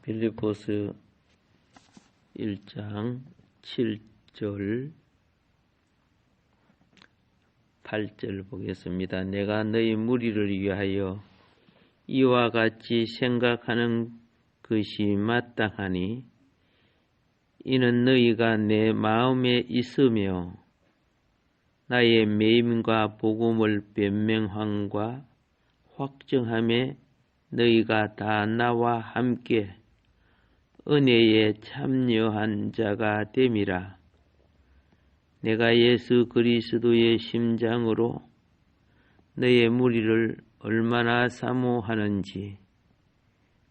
빌립보서 1장 7절 8절 보겠습니다. 내가 너희 무리를 위하여 이와 같이 생각하는 것이 마땅하니 이는 너희가 내 마음에 있으며 나의 매임과 복음을 변명함과 확정함에 너희가 다 나와 함께 은혜에 참여한 자가 됨이라. 내가 예수 그리스도의 심장으로 너의 무리를 얼마나 사모하는지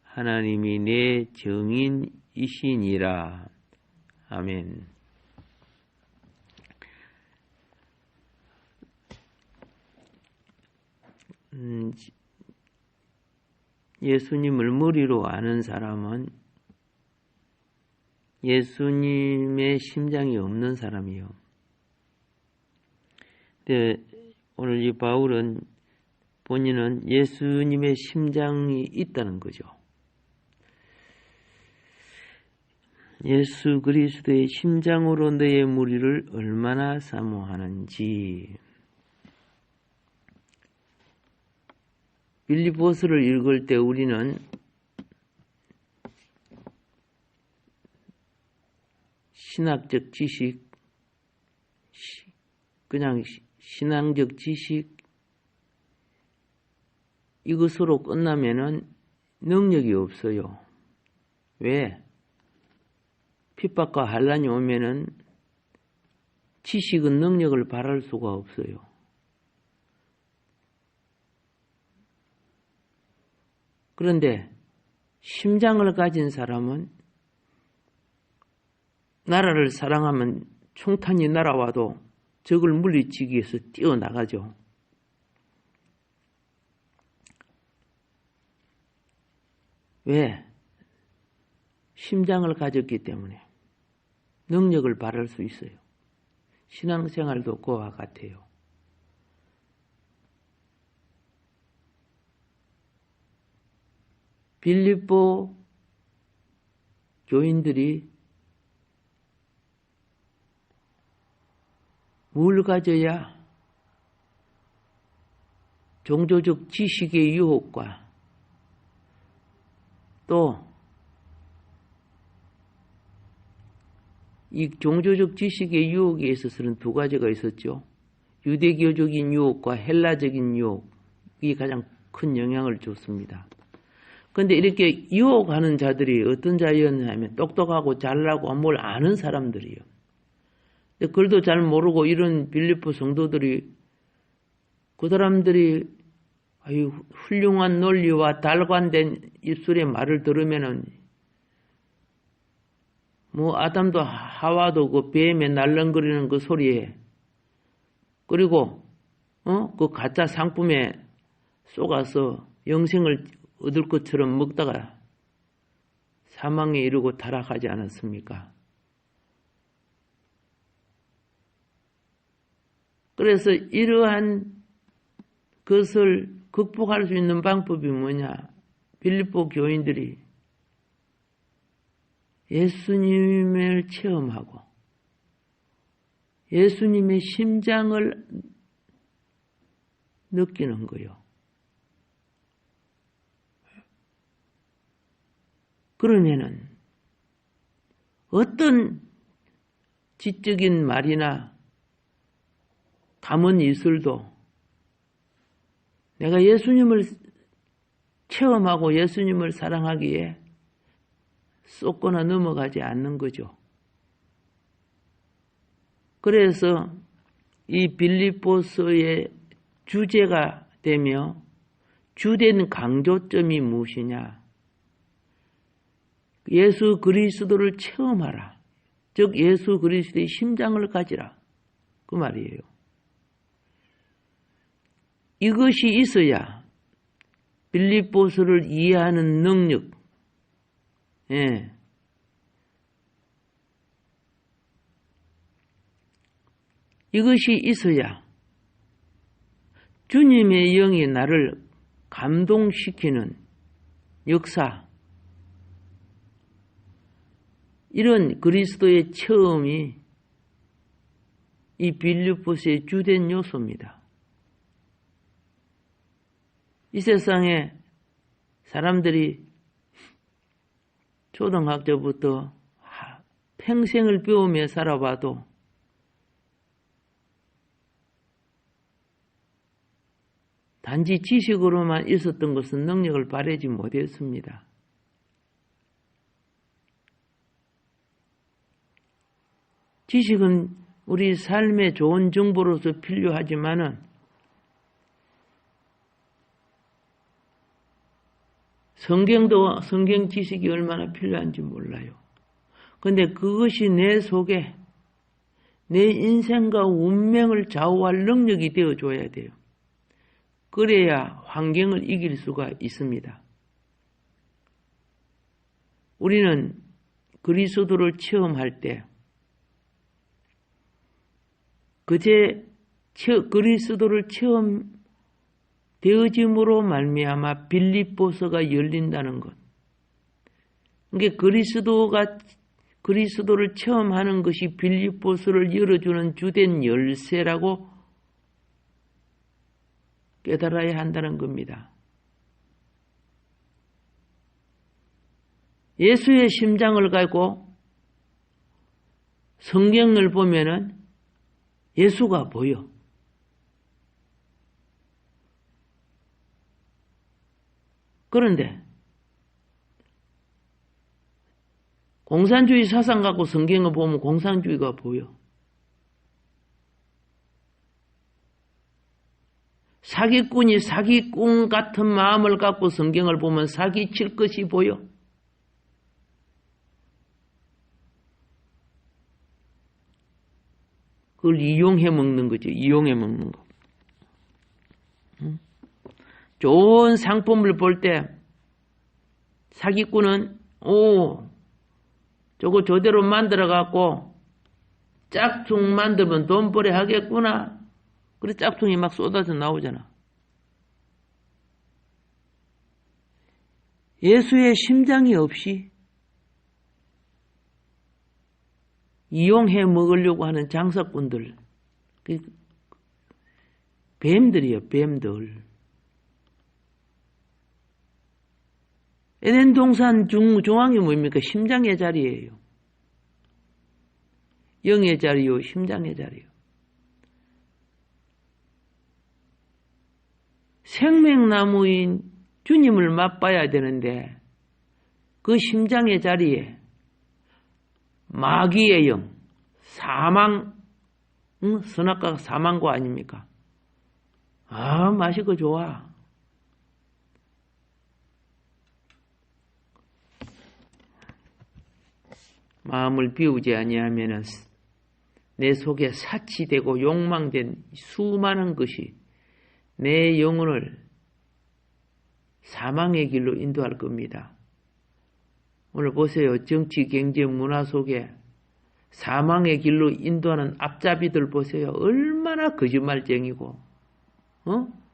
하나님이 내 증인이시니라. 아멘. 예수님을 무리로 아는 사람은 예수님의 심장이 없는 사람이요. 근데 오늘 이 바울은 본인은 예수님의 심장이 있다는 거죠. 예수 그리스도의 심장으로 너의 무리를 얼마나 사모하는지. 빌립보서를 읽을 때 우리는 신학적 지식, 그냥 신앙적 지식 이것으로 끝나면은 능력이 없어요. 왜? 핍박과 환난이 오면은 지식은 능력을 발할 수가 없어요. 그런데 심장을 가진 사람은 나라를 사랑하면 총탄이 날아와도 적을 물리치기 위해서 뛰어나가죠. 왜? 심장을 가졌기 때문에 능력을 발할 수 있어요. 신앙생활도 그와 같아요. 빌립보 교인들이 뭘 가져야 종교적 지식의 유혹과 또 이 종교적 지식의 유혹에 있어서는 두 가지가 있었죠. 유대교적인 유혹과 헬라적인 유혹이 가장 큰 영향을 줬습니다. 그런데 이렇게 유혹하는 자들이 어떤 자였냐면 똑똑하고 잘나고 뭘 아는 사람들이에요. 근데 글도 잘 모르고 이런 빌립보 성도들이 그 사람들이 아유 훌륭한 논리와 달관된 입술의 말을 들으면은 뭐 아담도 하와도 그 뱀에 날렁거리는 그 소리에 그리고 그 가짜 상품에 속아서 영생을 얻을 것처럼 먹다가 사망에 이르고 타락하지 않았습니까? 그래서 이러한 것을 극복할 수 있는 방법이 뭐냐? 빌립보 교인들이 예수님을 체험하고 예수님의 심장을 느끼는 거요. 그러면은 어떤 지적인 말이나 감언 이술도 내가 예수님을 체험하고 예수님을 사랑하기에 쏟거나 넘어가지 않는 거죠. 그래서 이 빌립보서의 주제가 되며 주된 강조점이 무엇이냐? 예수 그리스도를 체험하라. 즉 예수 그리스도의 심장을 가지라. 그 말이에요. 이것이 있어야 빌립보서를 이해하는 능력, 이것이 있어야 주님의 영이 나를 감동시키는 역사, 이런 그리스도의 체험이 이 빌립보서의 주된 요소입니다. 이 세상에 사람들이 초등학교부터 평생을 배우며 살아봐도 단지 지식으로만 있었던 것은 능력을 발휘하지 못했습니다. 지식은 우리 삶의 좋은 정보로서 필요하지만은 성경 지식이 얼마나 필요한지 몰라요. 그런데 그것이 내 속에 내 인생과 운명을 좌우할 능력이 되어줘야 돼요. 그래야 환경을 이길 수가 있습니다. 우리는 그리스도를 체험할 때 그제 그리스도를 체험되어짐으로 말미암아 빌립보서가 열린다는 것. 그러니까 그리스도를 체험하는 것이 빌립보서를 열어주는 주된 열쇠라고 깨달아야 한다는 겁니다. 예수의 심장을 가지고 성경을 보면은 예수가 보여. 그런데 공산주의 사상 갖고 성경을 보면 공산주의가 보여. 사기꾼이 사기꾼 같은 마음을 갖고 성경을 보면 사기칠 것이 보여. 그걸 이용해 먹는 거지. 이용해 먹는 거. 좋은 상품을 볼 때 사기꾼은 저거 저대로 만들어 갖고 짝퉁 만들면 돈벌이 하겠구나. 그래 짝퉁이 막 쏟아져 나오잖아. 예수의 심장이 없이 이용해 먹으려고 하는 장사꾼들, 뱀들이요, 뱀들. 에덴 동산 중앙이 뭡니까? 심장의 자리예요. 영의 자리요, 심장의 자리요. 생명나무인 주님을 맛봐야 되는데 그 심장의 자리에 마귀의 영, 사망, 선악과가 사망과 아닙니까? 맛있고 좋아. 마음을 비우지 아니하면은 내 속에 사치되고 욕망된 수많은 것이 내 영혼을 사망의 길로 인도할 겁니다. 오늘 보세요. 정치, 경제, 문화 속에 사망의 길로 인도하는 앞잡이들 보세요. 얼마나 거짓말쟁이고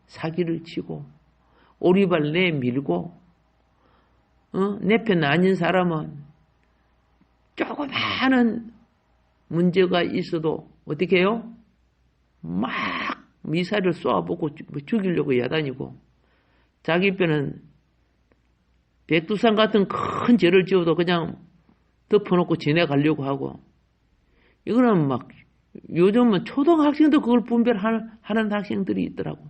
사기를 치고 오리발 내밀고 내 편 아닌 사람은 조그마한 문제가 있어도 어떻게 해요? 막 미사일을 쏘아보고 죽이려고 야단이고, 자기 뼈는 백두산 같은 큰 죄를 지어도 그냥 덮어놓고 지내가려고 하고, 이거는 막 요즘은 초등학생도 그걸 분별하는 학생들이 있더라고.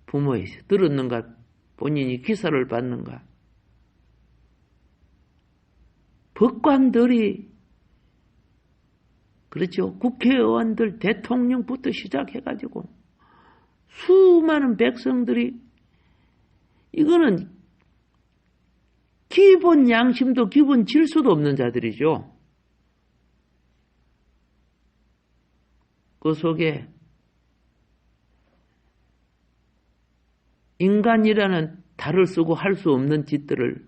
부모에서 들었는가, 본인이 기사를 받는가. 법관들이, 그렇죠. 국회의원들, 대통령부터 시작해가지고 수많은 백성들이, 이거는 기본 양심도 기본 질서도 없는 자들이죠. 그 속에 인간이라는 달을 쓰고 할 수 없는 짓들을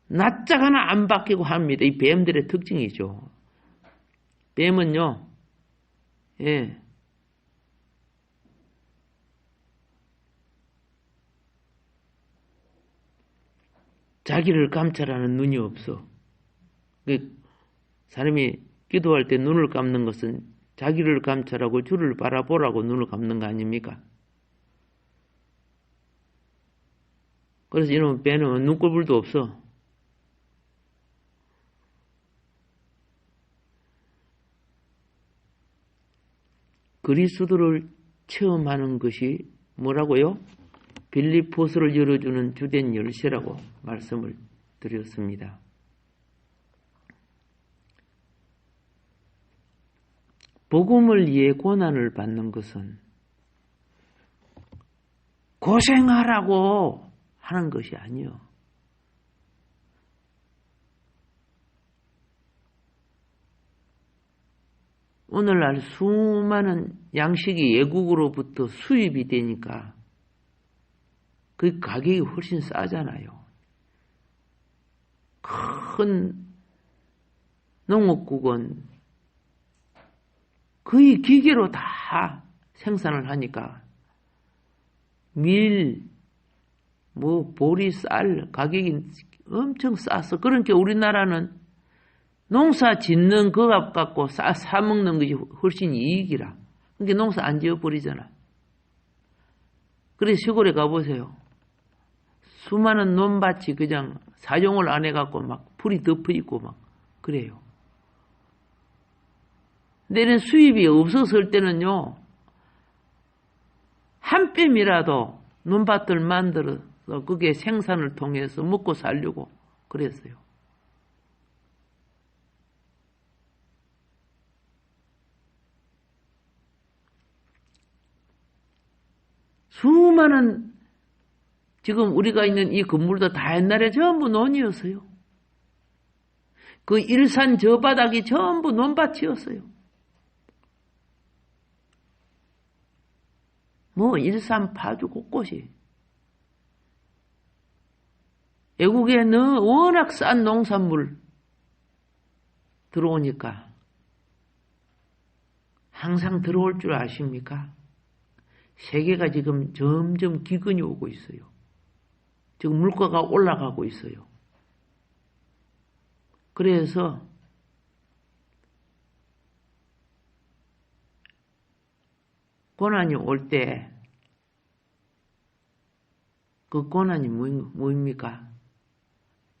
낯짝 하나 안 바뀌고 합니다. 이 뱀들의 특징이죠. 뱀은요, 예, 자기를 감찰하는 눈이 없어. 사람이 기도할 때 눈을 감는 것은 자기를 감찰하고 주를 바라보라고 눈을 감는 거 아닙니까? 그래서 이놈 뱀은 눈꼴불도 없어. 그리스도를 체험하는 것이 뭐라고요? 빌립보서를 열어주는 주된 열쇠라고 말씀을 드렸습니다. 복음을 위해 고난을 받는 것은 고생하라고 하는 것이 아니요. 오늘날 수많은 양식이 외국으로부터 수입이 되니까 그 가격이 훨씬 싸잖아요. 큰 농업국은 거의 기계로 다 생산을 하니까 밀, 보리, 쌀 가격이 엄청 싸서, 그러니까 우리나라는 농사 짓는 그값 갖고 사 먹는 것이 훨씬 이익이라. 그러니까 농사 안 지어버리잖아. 그래서 시골에 가보세요. 수많은 논밭이 그냥 사용을 안 해갖고 막 풀이 덮어 있고 막 그래요. 내는 수입이 없었을 때는요, 한 뼘이라도 논밭을 만들어서 그게 생산을 통해서 먹고 살려고 그랬어요. 수많은, 지금 우리가 있는 이 건물도 다 옛날에 전부 논이었어요. 그 일산 저 바닥이 전부 논밭이었어요. 일산 파주 곳곳이. 외국에는 워낙 싼 농산물 들어오니까 항상 들어올 줄 아십니까? 세계가 지금 점점 기근이 오고 있어요. 지금 물가가 올라가고 있어요. 그래서 고난이 올 때 그 고난이 뭐입니까?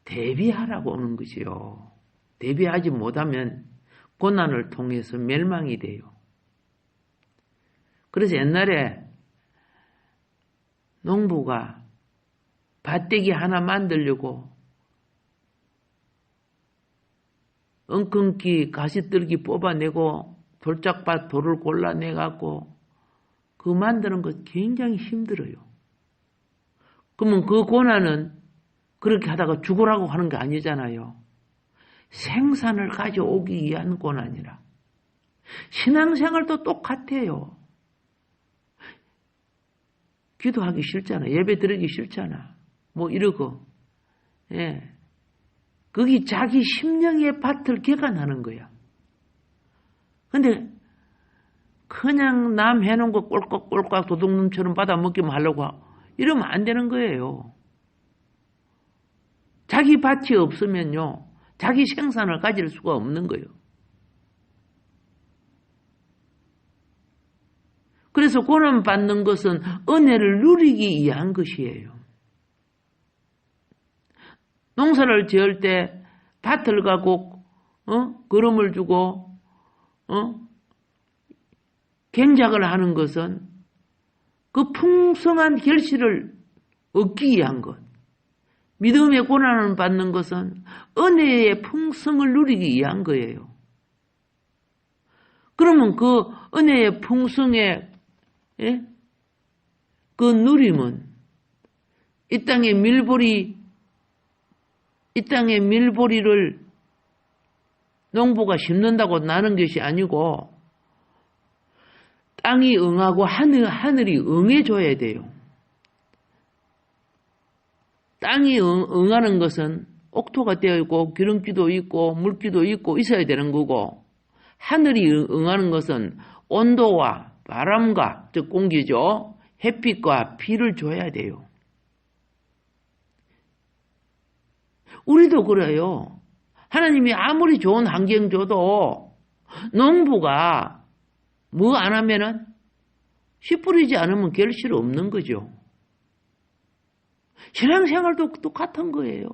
대비하라고 오는 것이요. 대비하지 못하면 고난을 통해서 멸망이 돼요. 그래서 옛날에 농부가 밭대기 하나 만들려고 엉겅기 가시떨기 뽑아내고 돌짝밭 돌을 골라내갖고 그 만드는 것 굉장히 힘들어요. 그러면 그 고난은 그렇게 하다가 죽으라고 하는 게 아니잖아요. 생산을 가져오기 위한 고난이라. 신앙생활도 똑같아요. 기도하기 싫잖아. 예배 드리기 싫잖아. 이러고. 예. 거기 자기 심령의 밭을 개간하는 거야. 근데 그냥 남 해놓은 거 꼴깍꼴깍 도둑놈처럼 받아 먹기만 하려고 이러면 안 되는 거예요. 자기 밭이 없으면요, 자기 생산을 가질 수가 없는 거예요. 그래서 고난받는 것은 은혜를 누리기 위한 것이에요. 농사를 지을 때 밭을 가고 거름을 주고 경작을 하는 것은 그 풍성한 결실을 얻기 위한 것. 믿음의 고난을 받는 것은 은혜의 풍성을 누리기 위한 거예요. 그러면 그 은혜의 풍성의 그 누림은 이 땅의 밀보리를 농부가 심는다고 나는 것이 아니고 땅이 응하고 하늘이 응해줘야 돼요. 땅이 응하는 것은 옥토가 되어 있고 기름기도 있고 물기도 있고 있어야 되는 거고, 하늘이 응하는 것은 온도와 바람과, 즉 공기죠, 햇빛과 비를 줘야 돼요. 우리도 그래요. 하나님이 아무리 좋은 환경 줘도 농부가 뭐 안 하면은 씨 뿌리지 않으면 결실 없는 거죠. 신앙생활도 똑같은 거예요.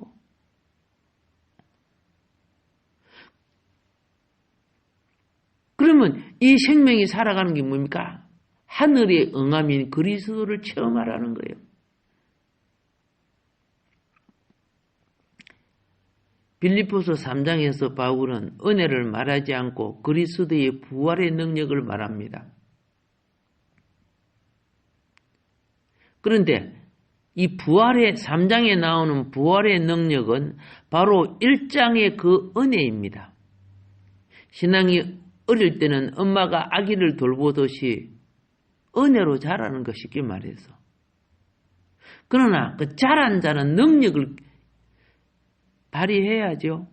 그러면 이 생명이 살아가는 게 뭡니까? 하늘의 응함인 그리스도를 체험하라는 거예요. 빌립보서 3장에서 바울은 은혜를 말하지 않고 그리스도의 부활의 능력을 말합니다. 그런데 이 부활의 3장에 나오는 부활의 능력은 바로 1장의 그 은혜입니다. 신앙이 어릴 때는 엄마가 아기를 돌보듯이 은혜로 자라는 것, 쉽게 말해서. 그러나 그 자란 자는 능력을 발휘해야죠.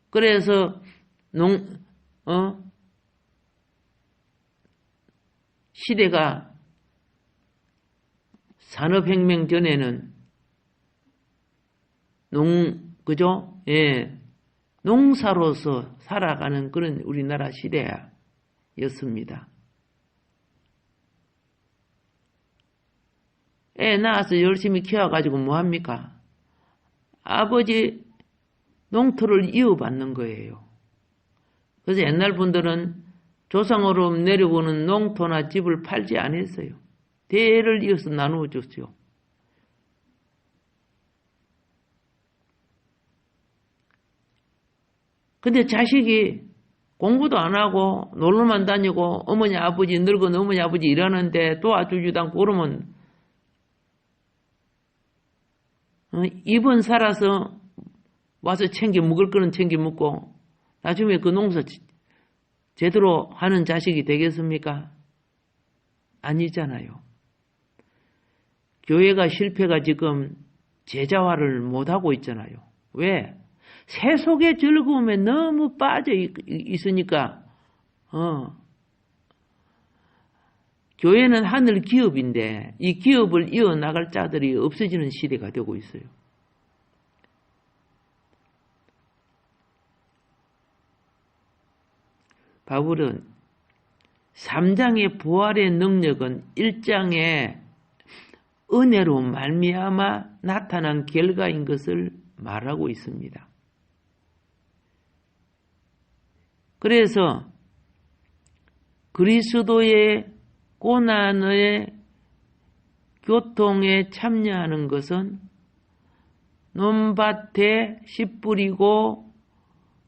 그래서 시대가 산업혁명 전에는 그죠? 예. 농사로서 살아가는 그런 우리나라 시대였습니다. 애 낳아서 열심히 키워가지고 뭐합니까? 아버지 농토를 이어받는 거예요. 그래서 옛날 분들은 조상으로 내려오는 농토나 집을 팔지 않았어요. 대를 이어서 나누어 줬죠. 근데 자식이 공부도 안 하고 놀러만 다니고 어머니 아버지 늙은 어머니 아버지 일하는데 도와주지도 않고 그러면 이번 살아서 와서 챙겨 먹을 거는 챙겨 먹고 나중에 그 농사 제대로 하는 자식이 되겠습니까? 아니잖아요. 교회가 실패가 지금 제자화를 못하고 있잖아요. 왜? 세속의 즐거움에 너무 빠져 있으니까 교회는 하늘 기업인데 이 기업을 이어나갈 자들이 없어지는 시대가 되고 있어요. 바울은 3장의 부활의 능력은 1장의 은혜로 말미암아 나타난 결과인 것을 말하고 있습니다. 그래서 그리스도의 고난의 교통에 참여하는 것은 논밭에 씨 뿌리고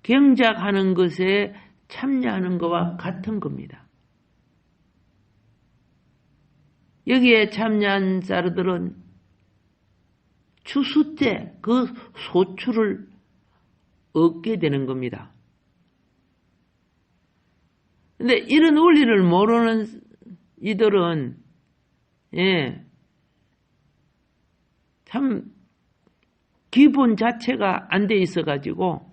경작하는 것에 참여하는 것과 같은 겁니다. 여기에 참여한 자들은 추수 때 그 소출을 얻게 되는 겁니다. 근데 이런 원리를 모르는 이들은 참 기본 자체가 안 돼 있어가지고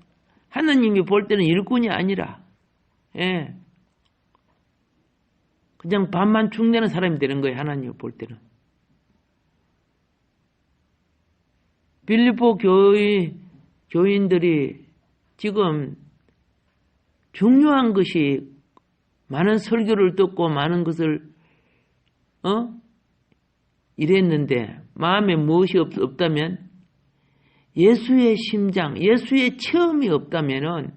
하나님이 볼 때는 일꾼이 아니라 그냥 밥만 축내는 사람이 되는 거예요. 하나님이 볼 때는. 빌립보 교인들이 지금 중요한 것이 많은 설교를 듣고 많은 것을 이랬는데 마음에 무엇이 없다면 예수의 심장, 예수의 체험이 없다면은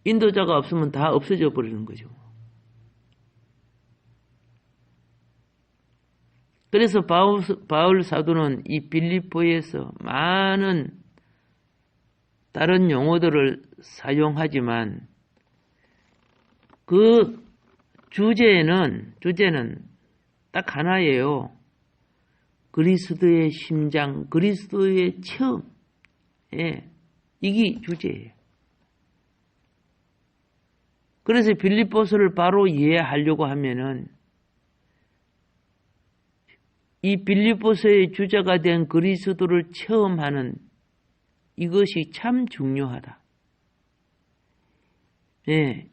인도자가 없으면 다 없어져 버리는 거죠. 그래서 바울 사도는 이 빌립보에서 많은 다른 용어들을 사용하지만 그 주제는 딱 하나예요. 그리스도의 심장, 그리스도의 체험. 예, 이게 주제예요. 그래서 빌립보서를 바로 이해하려고 하면은 이 빌립보서의 주제가 된 그리스도를 체험하는 이것이 참 중요하다. 예.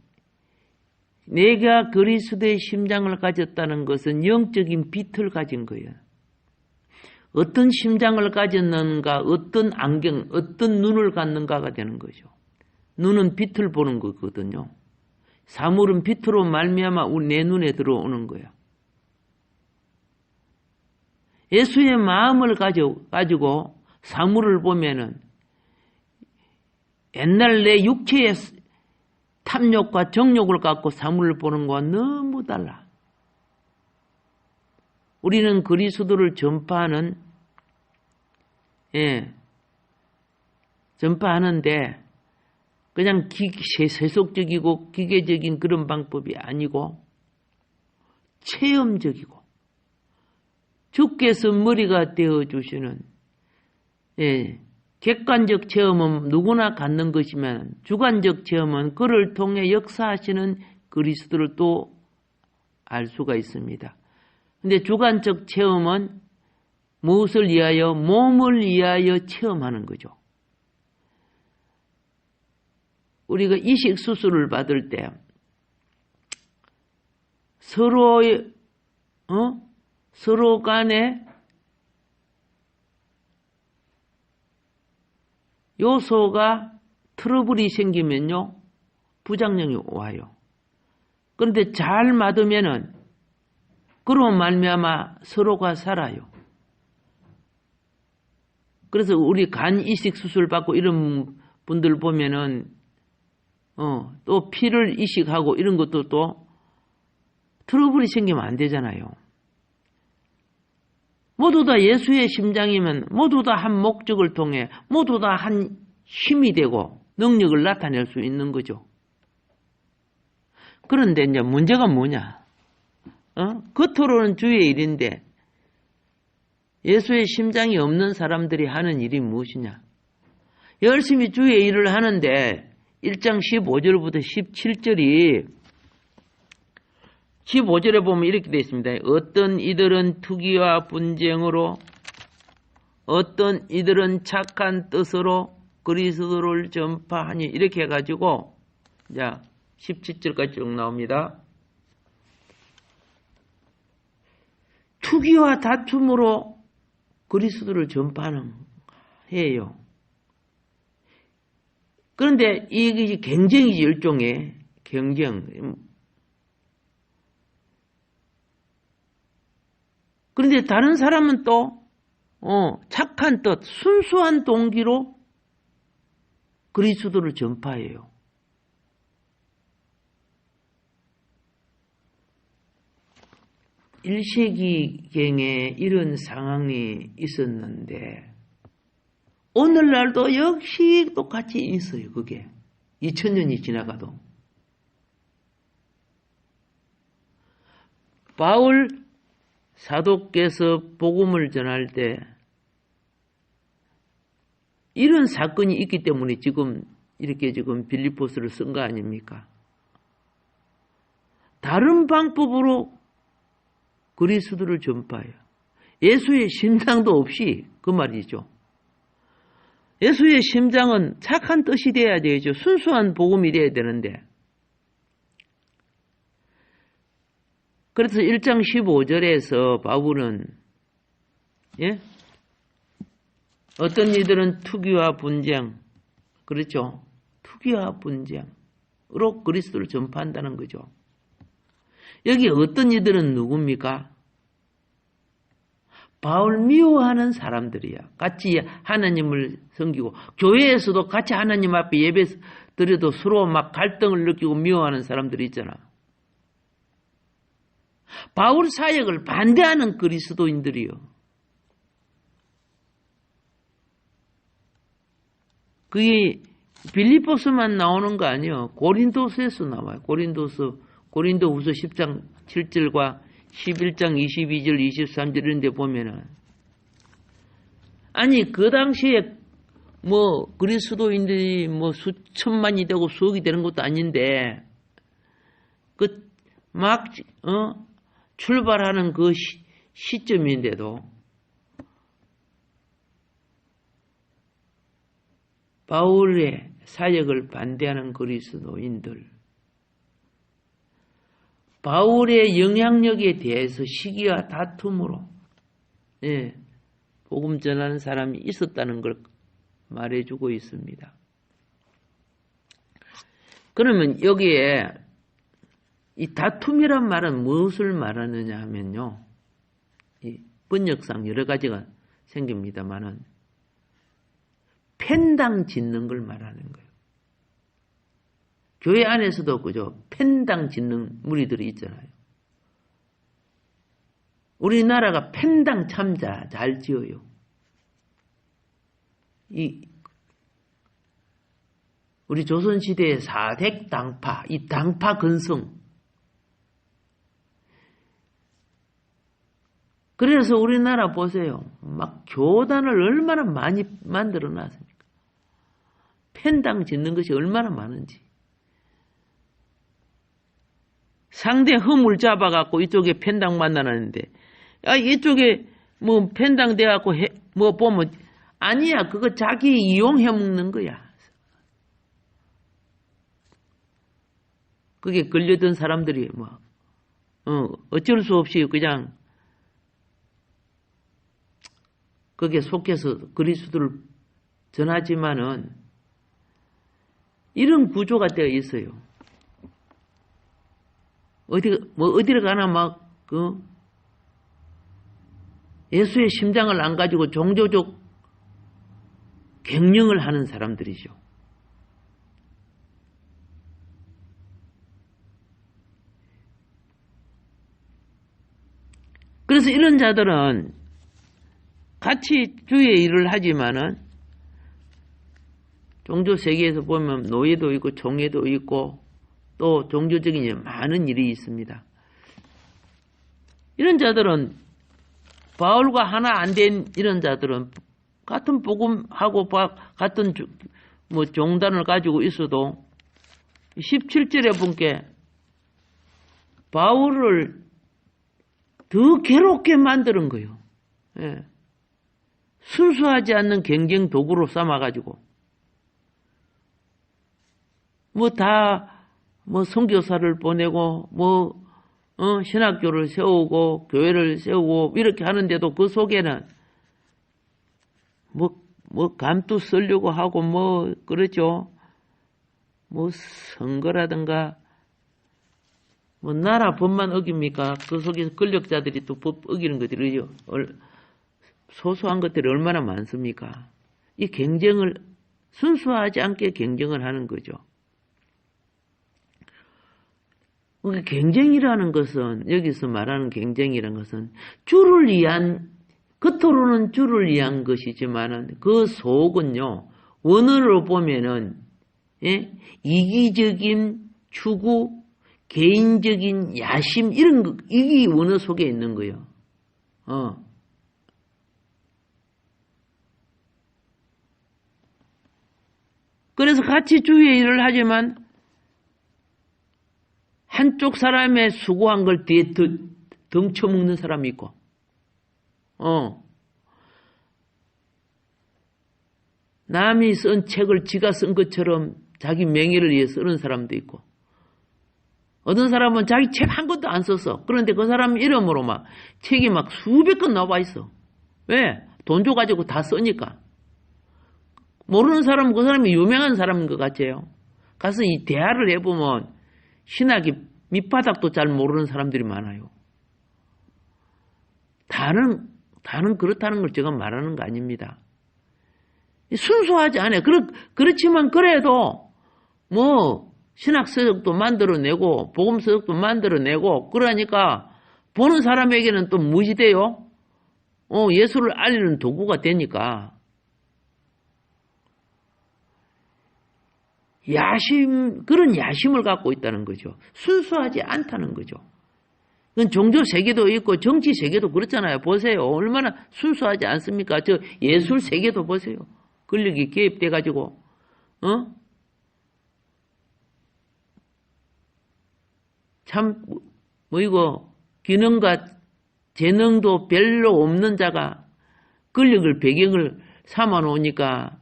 내가 그리스도의 심장을 가졌다는 것은 영적인 빛을 가진 거예요. 어떤 심장을 가졌는가, 어떤 안경, 어떤 눈을 갖는가가 되는 거죠. 눈은 빛을 보는 거거든요. 사물은 빛으로 말미암아 내 눈에 들어오는 거야. 예수의 마음을 가지고 사물을 보면은 옛날 내 육체의 탐욕과 정욕을 갖고 사물을 보는 것과 너무 달라. 우리는 그리스도를 전파하는데 그냥 세속적이고 기계적인 그런 방법이 아니고 체험적이고 주께서 머리가 되어주시는 객관적 체험은 누구나 갖는 것이면 주관적 체험은 그를 통해 역사하시는 그리스도를 또 알 수가 있습니다. 근데 주관적 체험은 무엇을 위하여? 몸을 위하여 체험하는 거죠. 우리가 이식 수술을 받을 때 서로 간에 요소가 트러블이 생기면요, 부작용이 와요. 그런데 잘 맞으면은 그로 말미암아 서로가 살아요. 그래서 우리 간 이식 수술 받고 이런 분들 보면은 또 피를 이식하고 이런 것도 또 트러블이 생기면 안 되잖아요. 모두 다 예수의 심장이면 모두 다 한 목적을 통해 모두 다 한 힘이 되고 능력을 나타낼 수 있는 거죠. 그런데 이제 문제가 뭐냐? 겉으로는 주의 일인데 예수의 심장이 없는 사람들이 하는 일이 무엇이냐? 열심히 주의 일을 하는데 1장 15절부터 17절이 15절에 보면 이렇게 되어 있습니다. 어떤 이들은 투기와 분쟁으로 어떤 이들은 착한 뜻으로 그리스도를 전파하니 이렇게 해가지고 자 17절까지 쭉 나옵니다. 투기와 다툼으로 그리스도를 전파하는 해요. 그런데 이게 경쟁이지, 일종의 경쟁. 그런데 다른 사람은 또 착한 뜻, 순수한 동기로 그리스도를 전파해요. (1세기경에) 이런 상황이 있었는데 오늘날도 역시 똑같이 있어요. 그게 2000년이 지나가도. 바울 사도께서 복음을 전할 때 이런 사건이 있기 때문에 이렇게 빌립보서를 쓴 거 아닙니까? 다른 방법으로 그리스도를 전파해요. 예수의 심장도 없이 그 말이죠. 예수의 심장은 착한 뜻이 돼야 되죠. 순수한 복음이 돼야 되는데. 그래서 1장 15절에서 바울은 어떤 이들은 투기와 분쟁, 그렇죠? 학위와 분쟁으로 그리스도를 전파한다는 거죠. 여기 어떤 이들은 누굽니까? 바울 미워하는 사람들이야. 같이 하나님을 섬기고 교회에서도 같이 하나님 앞에 예배 드려도 서로 막 갈등을 느끼고 미워하는 사람들이 있잖아. 바울 사역을 반대하는 그리스도인들이요. 그게 빌립보서만 나오는 거 아니에요. 고린도서에서 나와요. 고린도 후서 10장 7절과 11장 22절 23절 이런 데 보면은 아니 그 당시에 뭐 그리스도인들이 뭐 수천만이 되고 수억이 되는 것도 아닌데 그 막 출발하는 그 시점인데도 바울의 사역을 반대하는 그리스도인들, 바울의 영향력에 대해서 시기와 다툼으로 복음 전하는 사람이 있었다는 걸 말해주고 있습니다. 그러면 여기에 이 다툼이란 말은 무엇을 말하느냐 하면요. 이 번역상 여러 가지가 생깁니다만은 펜당 짓는 걸 말하는 거예요. 교회 안에서도 그죠. 펜당 짓는 무리들이 있잖아요. 우리나라가 펜당 참 잘 지어요. 우리 조선시대의 4대 당파, 이 당파 근성. 그래서 우리나라 보세요. 막 교단을 얼마나 많이 만들어 놨습니까? 펜당 짓는 것이 얼마나 많은지. 상대 허물 잡아갖고 이쪽에 펜당 만나놨는데, 이쪽에 뭐 펜당 돼갖고 뭐 보면, 아니야. 그거 자기 이용해 먹는 거야. 그게 걸려든 사람들이 어쩔 수 없이 그냥 거기에 속해서 그리스도를 전하지만은 이런 구조가 되어 있어요. 어디를 가나 예수의 심장을 안 가지고 종교적 갱령을 하는 사람들이죠. 그래서 이런 자들은 같이 주의 일을 하지만은 종교 세계에서 보면 노예도 있고 종예도 있고 또 종교적인 많은 일이 있습니다. 이런 자들은 바울과 하나 안 된 이런 자들은 같은 복음하고 같은 종단을 가지고 있어도 17절에 보니까 바울을 더 괴롭게 만드는 거예요. 예. 순수하지 않는 경쟁 도구로 삼아가지고 선교사를 보내고 신학교를 세우고 교회를 세우고 이렇게 하는데도 그 속에는 감투 쓰려고 하고 그렇죠. 선거라든가 나라 법만 어깁니까? 그 속에서 권력자들이 또 법 어기는 것들이죠. 소소한 것들이 얼마나 많습니까? 이 경쟁을 순수하지 않게 경쟁을 하는 거죠. 경쟁이라는 것은 여기서 말하는 경쟁이라는 것은 겉으로는 주를 위한 것이지만은 그 속은요 원어로 보면은 이기적인 추구, 개인적인 야심 이런 거 이게 원어 속에 있는 거예요. 그래서 같이 주의 일을 하지만 한쪽 사람의 수고한 걸 뒤에 덩쳐먹는 사람이 있고, 남이 쓴 책을 지가 쓴 것처럼 자기 명예를 위해 쓰는 사람도 있고, 어떤 사람은 자기 책 한 것도 안 썼어. 그런데 그 사람 이름으로 책이 수백 권 나와 있어. 왜? 돈 줘가지고 다 쓰니까. 모르는 사람은 그 사람이 유명한 사람인 것 같아요. 가서 이 대화를 해보면 신학이 밑바닥도 잘 모르는 사람들이 많아요. 다는 그렇다는 걸 제가 말하는 거 아닙니다. 순수하지 않아요. 그렇지만 그래도 뭐 신학서적도 만들어내고 복음서적도 만들어내고 그러니까 보는 사람에게는 또 무엇이 돼요? 예수를 알리는 도구가 되니까 그런 야심을 갖고 있다는 거죠. 순수하지 않다는 거죠. 그건 종교 세계도 있고 정치 세계도 그렇잖아요. 보세요. 얼마나 순수하지 않습니까? 저 예술 세계도 보세요. 권력이 개입돼가지고, 참, 이거, 기능과 재능도 별로 없는 자가 권력을 배경을 삼아 놓으니까,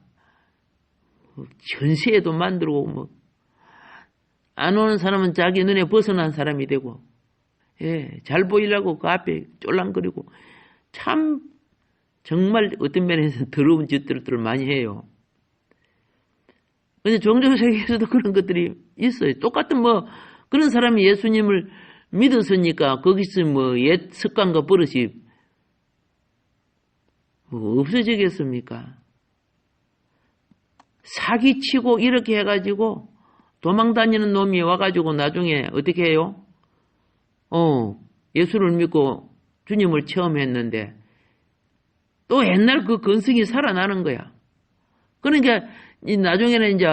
전세에도 만들고, 안 오는 사람은 자기 눈에 벗어난 사람이 되고, 잘 보이려고 그 앞에 쫄랑거리고, 참, 정말 어떤 면에서는 더러운 짓들을 많이 해요. 근데 종교세계에서도 그런 것들이 있어요. 똑같은 그런 사람이 예수님을 믿었으니까 거기서 옛 습관과 버릇이 없어지겠습니까? 사기치고 이렇게 해가지고 도망다니는 놈이 와가지고 나중에 어떻게 해요? 예수를 믿고 주님을 체험했는데 또 옛날 그 근성이 살아나는 거야. 그러니까 나중에는 이제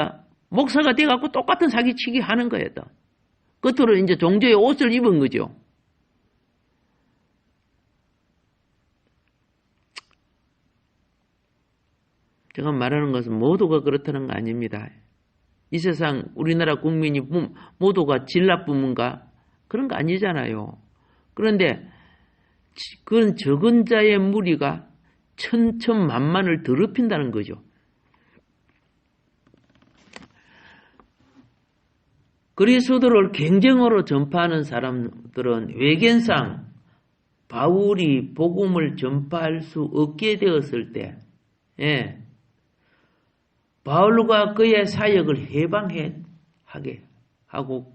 목사가 돼갖고 똑같은 사기치기 하는 거예요. 또. 겉으로 이제 종교의 옷을 입은 거죠. 제가 말하는 것은 모두가 그렇다는 거 아닙니다. 이 세상 우리나라 국민이 모두가 질 나쁨인가? 그런 거 아니잖아요. 그런데 그런 적은 자의 무리가 천천만만을 더럽힌다는 거죠. 그리스도를 경쟁으로 전파하는 사람들은 외견상 바울이 복음을 전파할 수 없게 되었을 때 바울과 그의 사역을 해방하게 하고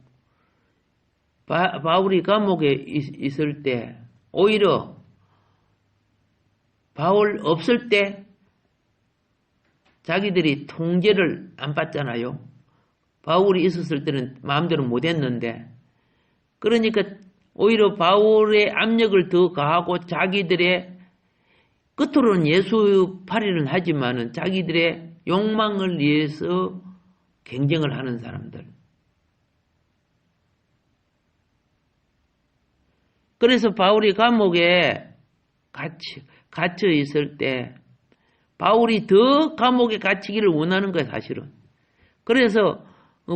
바울이 감옥에 있을 때 오히려 바울 없을 때 자기들이 통제를 안 받잖아요. 바울이 있었을 때는 마음대로 못했는데 그러니까 오히려 바울의 압력을 더 가하고 자기들의 끝으로는 예수 팔이는 하지만은 자기들의 욕망을 위해서 경쟁을 하는 사람들. 그래서 바울이 감옥에 갇혀 있을 때 바울이 더 감옥에 갇히기를 원하는 거예요, 사실은. 그래서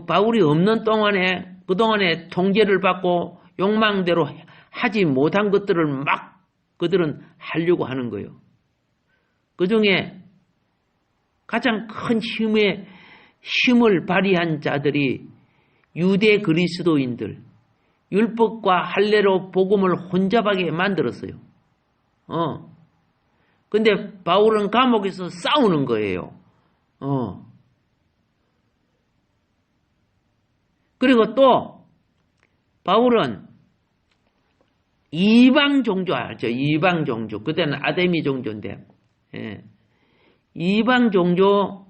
바울이 없는 동안에 그동안에 통제를 받고 욕망대로 하지 못한 것들을 막 그들은 하려고 하는 거예요. 그중에 가장 큰 힘을 발휘한 자들이 유대 그리스도인들, 율법과 할례로 복음을 혼잡하게 만들었어요. 근데 바울은 감옥에서 싸우는 거예요. 그리고 또 바울은 이방 종교 알죠? 이방 종교. 그때는 아데미 종교인데 이방 종교들의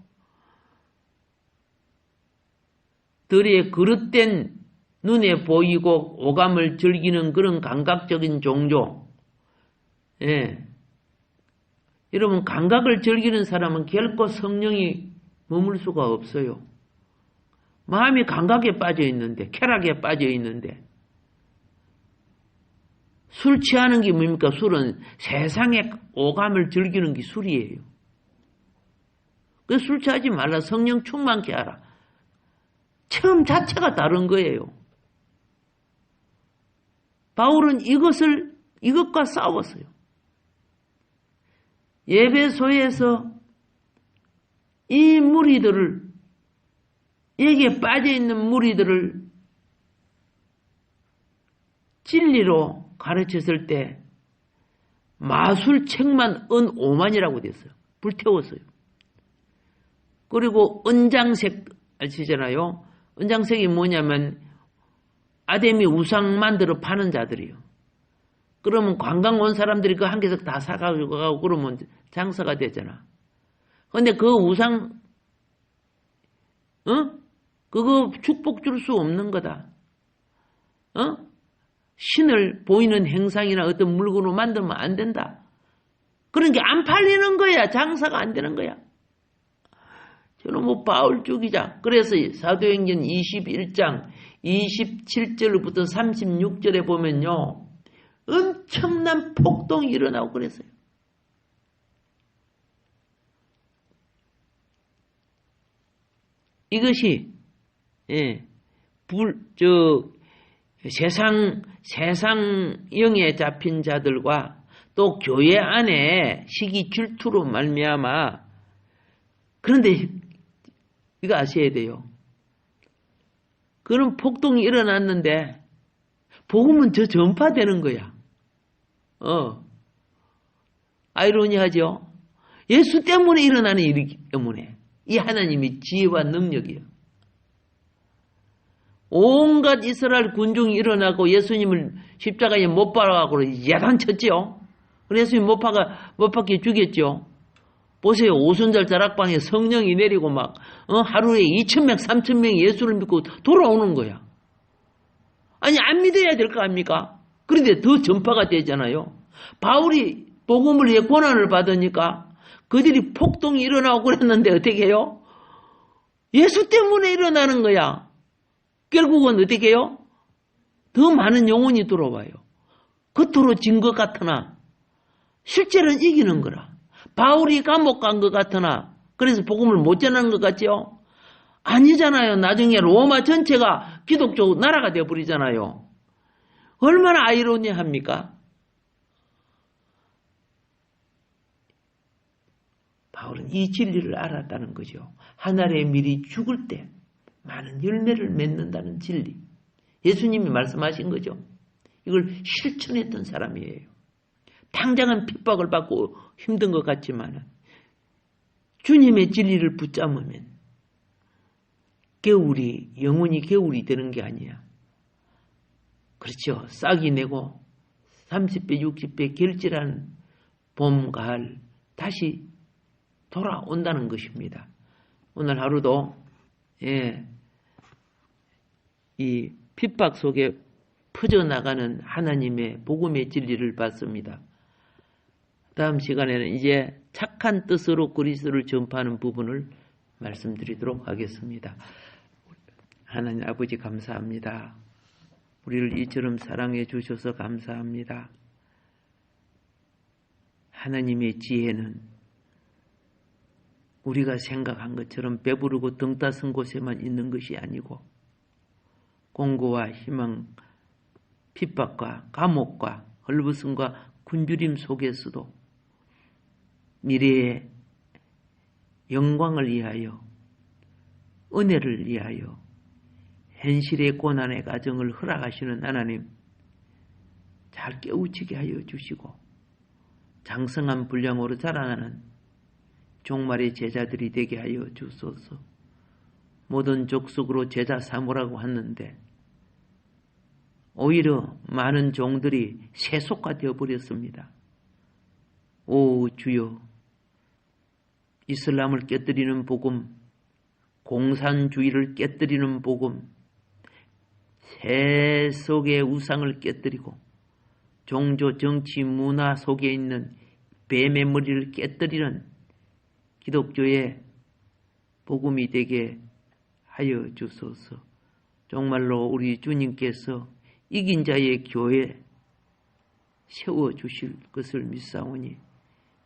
그릇된 눈에 보이고 오감을 즐기는 그런 감각적인 종교. 여러분 감각을 즐기는 사람은 결코 성령이 머물 수가 없어요. 마음이 감각에 빠져 있는데, 쾌락에 빠져 있는데, 술 취하는 게 뭡니까? 술은 세상의 오감을 즐기는 게 술이에요. 술 취하지 말라. 성령 충만케 하라. 체험 자체가 다른 거예요. 바울은 이것과 싸웠어요. 예배소에서 이 무리들을 여기에 빠져있는 무리들을 진리로 가르쳤을 때 마술책만 은 5만이라고 됐어요. 불태웠어요. 그리고 은장색 아시잖아요. 은장색이 뭐냐면 아담이 우상 만들어 파는 자들이요. 그러면 관광 온 사람들이 그 한 개씩 다 사가지고 가고 그러면 장사가 되잖아. 근데 그 우상, 그거 축복 줄 수 없는 거다. 신을 보이는 행상이나 어떤 물건으로 만들면 안 된다. 그런 게 안 팔리는 거야. 장사가 안 되는 거야. 저는 뭐 바울 쪽이자. 그래서 사도행전 21장 27절부터 36절에 보면요. 엄청난 폭동이 일어나고 그랬어요. 이것이 세상영에 잡힌 자들과 또 교회 안에 시기 질투로 말미암아. 그런데 이거 아셔야 돼요. 그런 폭동이 일어났는데 복음은 저 전파되는 거야. 아이러니하죠. 예수 때문에 일어나는 일이기 때문에 이 하나님의 지혜와 능력이에요. 온갖 이스라엘 군중이 일어나고 예수님을 십자가에 못 박아가고 야단쳤지요. 그래서 예수님 못 박혀 죽였죠. 보세요. 오순절 자락방에 성령이 내리고 막 하루에 2,000명, 3,000명이 예수를 믿고 돌아오는 거야. 아니 안 믿어야 될 거 아닙니까? 그런데 더 전파가 되잖아요. 바울이 복음을 위해 고난을 받으니까 그들이 폭동이 일어나고 그랬는데 어떻게 해요? 예수 때문에 일어나는 거야. 결국은 어떻게 해요? 더 많은 영혼이 들어와요. 겉으로 진 것 같으나 실제로는 이기는 거라. 바울이 감옥 간 것 같으나 그래서 복음을 못 전하는 것 같죠? 아니잖아요. 나중에 로마 전체가 기독교 나라가 되어버리잖아요. 얼마나 아이러니합니까? 바울은 이 진리를 알았다는 거죠. 하늘의 밀이 죽을 때 많은 열매를 맺는다는 진리. 예수님이 말씀하신 거죠. 이걸 실천했던 사람이에요. 당장은 핍박을 받고 힘든 것 같지만 주님의 진리를 붙잡으면 영혼이 겨울이 되는 게 아니야. 그렇죠. 싹이 내고 30배, 60배 결실한 봄, 가을 다시 돌아온다는 것입니다. 오늘 하루도 이 핍박 속에 퍼져나가는 하나님의 복음의 진리를 받습니다. 다음 시간에는 이제 착한 뜻으로 그리스도를 전파하는 부분을 말씀드리도록 하겠습니다. 하나님 아버지 감사합니다. 우리를 이처럼 사랑해 주셔서 감사합니다. 하나님의 지혜는 우리가 생각한 것처럼 배부르고 등 따순 곳에만 있는 것이 아니고 공고와 희망, 핍박과 감옥과 헐벗음과 굶주림 속에서도 미래의 영광을 위하여 은혜를 위하여 현실의 고난의 과정을 허락하시는 하나님 잘 깨우치게 하여 주시고 장성한 분량으로 자라나는 종말의 제자들이 되게 하여 주소서. 모든 족속으로 제자 삼으라고 하는데 오히려 많은 종들이 세속화 되어버렸습니다. 오 주여, 이슬람을 깨뜨리는 복음, 공산주의를 깨뜨리는 복음, 세속의 우상을 깨뜨리고 종교, 정치, 문화 속에 있는 뱀의 머리를 깨뜨리는 기독교의 복음이 되게 하여 주소서. 정말로 우리 주님께서 이긴 자의 교회 세워주실 것을 믿사오니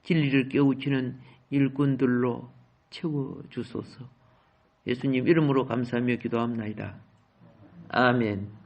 진리를 깨우치는 일꾼들로 채워주소서. 예수님 이름으로 감사하며 기도합나이다. 아멘.